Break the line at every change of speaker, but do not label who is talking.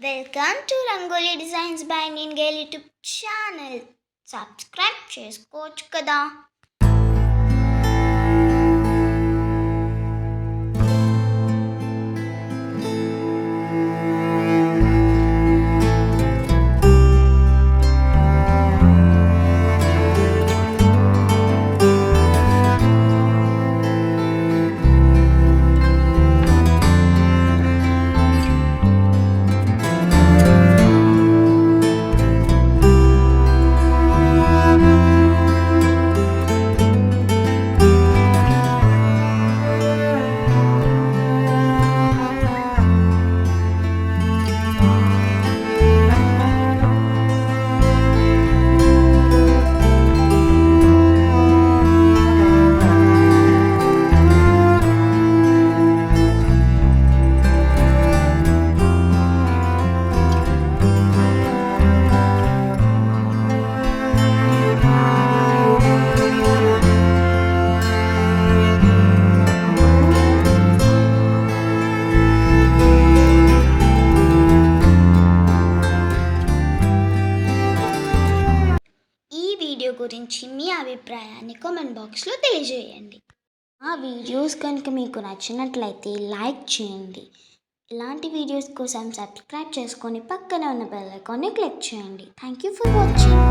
Welcome to rangoli designs by నిన్గేల్ YouTube channel. Subscribe చేసుకోవచ్చు కదా. వీడియో గురించి మీ అభిప్రాయాన్ని కామెంట్ బాక్స్లో తెలియజేయండి. ఆ వీడియోస్ కనుక మీకు నచ్చినట్లయితే లైక్ చేయండి. ఇలాంటి వీడియోస్ కోసం సబ్స్క్రైబ్ చేసుకొని పక్కన ఉన్న బెల్ ఐకాన్ని క్లిక్ చేయండి. Thank you for watching.